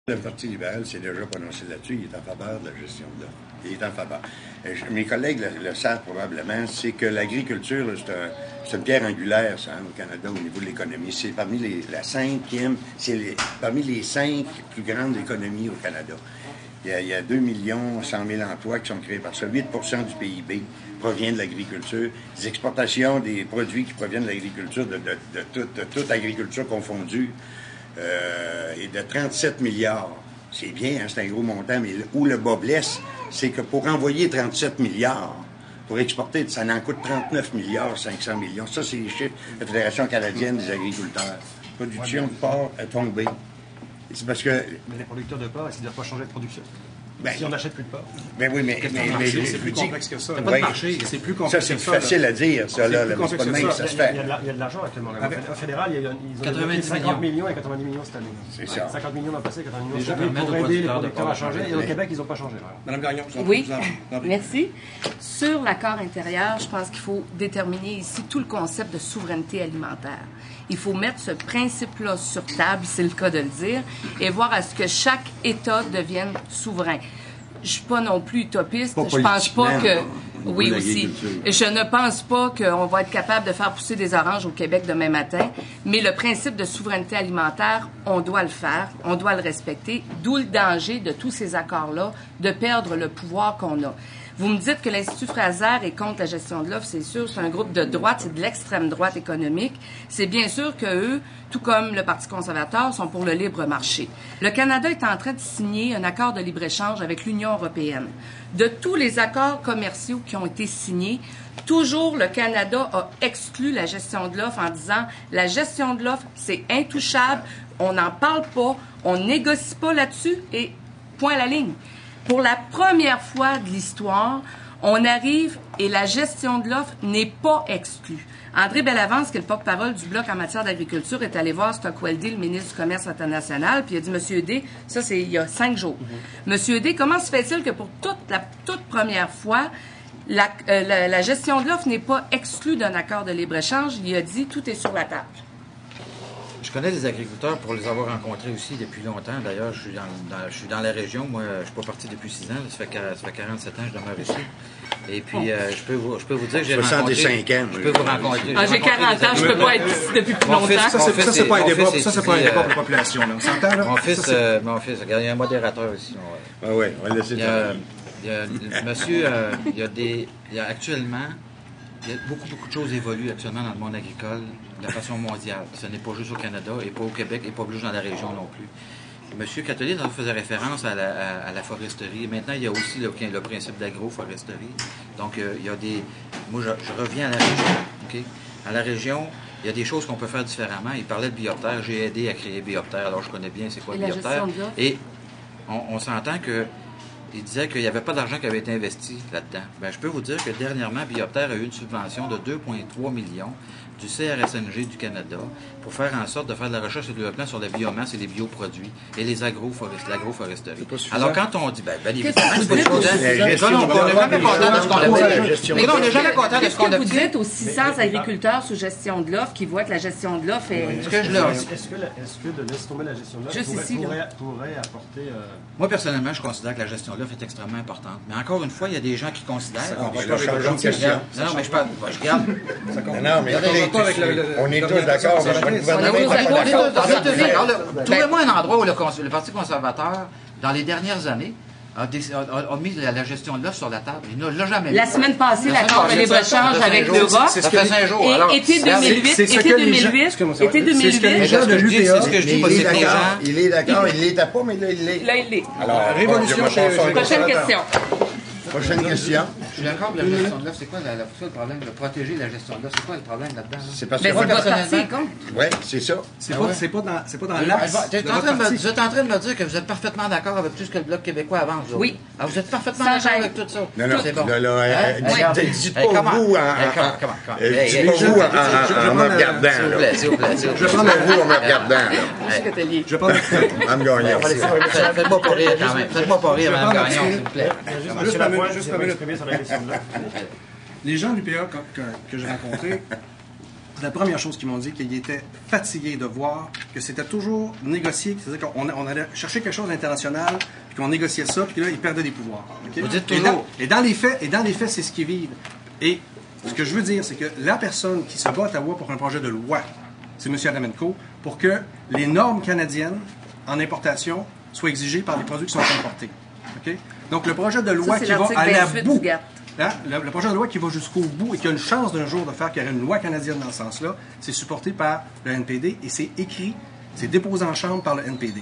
Le Parti libéral s'est déjà prononcé là-dessus. Il est en faveur de la gestion de l'offre. Il est en faveur. Mes collègues le savent probablement, c'est que l'agriculture, c'est une pierre angulaire, ça, au Canada, au niveau de l'économie. C'est parmi parmi les 5 plus grandes économies au Canada. Il y a 2 100 000 emplois qui sont créés par ça. 8 du PIB provient de l'agriculture. Les exportations des produits qui proviennent de l'agriculture, de toute agriculture confondue, et de 37 milliards. C'est bien, hein, c'est un gros montant, mais où le bas blesse, c'est que pour envoyer 37 milliards, pour exporter, ça en coûte 39 milliards 500 millions. Ça, c'est les chiffres de la Fédération canadienne des agriculteurs. La production de porc est tombée. C'est parce que... Mais les producteurs de porc, ils ne doivent pas changer de production. Ben, si on n'achète plus de porc. Ben oui, mais c'est plus complexe que ça. Oui. C'est plus complexe ça, que c'est facile à dire, ça, là. C'est pas de même, ça se fait. Il y a de l'argent actuellement. Au fédéral, ils ont donné 50 millions et 90 millions cette année. C'est ça. 50 millions l'an passé, 90 millions cette année pour aider les producteurs à changer. Et au Québec, ils n'ont pas changé. Madame Gagnon, oui, merci. Sur l'accord intérieur, je pense qu'il faut déterminer ici tout le concept de souveraineté alimentaire. Il faut mettre ce principe-là sur table, c'est le cas de le dire, et voir à ce que chaque État devienne souverain. Je suis pas non plus utopiste. Je pense pas que... Oui, aussi. Je ne pense pas qu'on va être capable de faire pousser des oranges au Québec demain matin, mais le principe de souveraineté alimentaire, on doit le faire, on doit le respecter, d'où le danger de tous ces accords-là, de perdre le pouvoir qu'on a. Vous me dites que l'Institut Fraser est contre la gestion de l'offre, c'est sûr, c'est un groupe de droite, c'est de l'extrême droite économique. C'est bien sûr qu'eux, tout comme le Parti conservateur, sont pour le libre marché. Le Canada est en train de signer un accord de libre-échange avec l'Union européenne. De tous les accords commerciaux qui ont été signés, toujours le Canada a exclu la gestion de l'offre en disant la gestion de l'offre, c'est intouchable, on n'en parle pas, on négocie pas là-dessus et point à la ligne. Pour la première fois de l'histoire, on arrive et la gestion de l'offre n'est pas exclue. André Bellavance, qui est le porte-parole du Bloc en matière d'agriculture, est allé voir Stockwell Day, le ministre du Commerce international, puis il a dit, Monsieur Day, ça c'est il y a 5 jours. Monsieur Day, comment se fait-il que pour la toute première fois, la gestion de l'offre n'est pas exclue d'un accord de libre-échange? Il a dit, tout est sur la table. Je connais les agriculteurs pour les avoir rencontrés aussi depuis longtemps. D'ailleurs, je suis dans la région. Moi, je ne suis pas parti depuis 6 ans. Ça fait 47 ans que je demeure ici. Et puis, je peux vous dire que j'ai rencontré... 65 ans. Je peux vous rencontrer. Ah, j'ai 40 ans, je ne peux pas être ici depuis plus longtemps. Ça, c'est pas un débat. Ça, c'est pas un débat pour la population. On s'entend, là? Mon fils, regarde, il y a un modérateur ici. Ah oui, on va laisser ça. Monsieur, actuellement... Il y a beaucoup de choses évoluent actuellement dans le monde agricole de façon mondiale. Ce n'est pas juste au Canada, et pas au Québec, et pas juste dans la région non plus. Monsieur Catelier faisait référence à la foresterie. Maintenant, il y a aussi le principe d'agroforesterie. Donc, il y a des... Moi, je reviens à la région. Okay? À la région, il y a des choses qu'on peut faire différemment. Il parlait de Bioptère. J'ai aidé à créer Bioptère, alors je connais bien c'est quoi Bioptère. Et on s'entend que il disait qu'il n'y avait pas d'argent qui avait été investi là-dedans. Bien, je peux vous dire que dernièrement, Bioptère a eu une subvention de 2,3 millions du CRSNG du Canada pour faire en sorte de faire de la recherche et de développement sur la biomasse et les bioproduits et les l'agroforesterie. Alors, quand on dit, ben évidemment, c'est pas suffisant. On n'est jamais content de ce qu'on a fait. Qu'est-ce que vous dites aux 600 agriculteurs sous gestion de l'offre qui voient que la gestion de l'offre est... Est-ce que de laisser tomber la gestion de l'offre pourrait apporter... Moi, personnellement, je considère que la gestion de l'offre est extrêmement importante. Mais encore une fois, il y a des gens qui considèrent... Non, mais je parle... Je garde... Non, mais on est tous d'accord. Trouvez-moi un endroit où le Parti conservateur, dans les dernières années, a mis la gestion de l'offre sur la table. Il ne l'a jamais mis. La semaine passée, l'accord de libre-échange avec l'Europe. Ça fait 5 jours. Et été 2008, c'est ce que je dis, moi, c'est que les gens... Il est d'accord, il l'était pas, mais là, il l'est. Là, il l'est. Alors, révolution chez... Prochaine question. Prochaine question. Je suis d'accord que la gestion de l'offre, c'est quoi le problème de protéger la gestion de l'offre? C'est quoi le problème là-dedans? C'est parce que... que... Oui, c'est ça. C'est pas dans l'axe. Vous êtes en train de me dire que vous êtes parfaitement d'accord avec tout ce que le Bloc québécois avance. Oui. Vous êtes parfaitement d'accord avec tout ça. Non, c'est bon. Dites pas vous en me regardant. S'il vous plaît. Je prends vous en me regardant. Je prends Mme Gagnon. Faites-moi pas rire quand même. Faites-moi pas rire, Mme Gagnon, s'il vous plaît. Juste pour m'exprimer sur la question de l'offre. Les gens du PA que j'ai rencontrés la première chose qu'ils m'ont dit, qu'ils étaient fatigués de voir que c'était toujours négocié, c'est-à-dire qu'on allait chercher quelque chose d'international, puis qu'on négociait ça, puis là, ils perdaient des pouvoirs. Okay? Vous dites toujours... Et dans les faits, c'est ce qu'ils vivent. Et ce que je veux dire, c'est que la personne qui se bat à Ottawa pour un projet de loi, c'est M. Adamenko, pour que les normes canadiennes en importation soient exigées par les produits qui sont importés. Okay? Donc, le projet de loi qui va aller à bout... Hein? Le projet de loi qui va jusqu'au bout et qui a une chance d'un jour de faire qu'il y ait une loi canadienne dans ce sens-là, c'est supporté par le NPD et c'est écrit, c'est déposé en chambre par le NPD.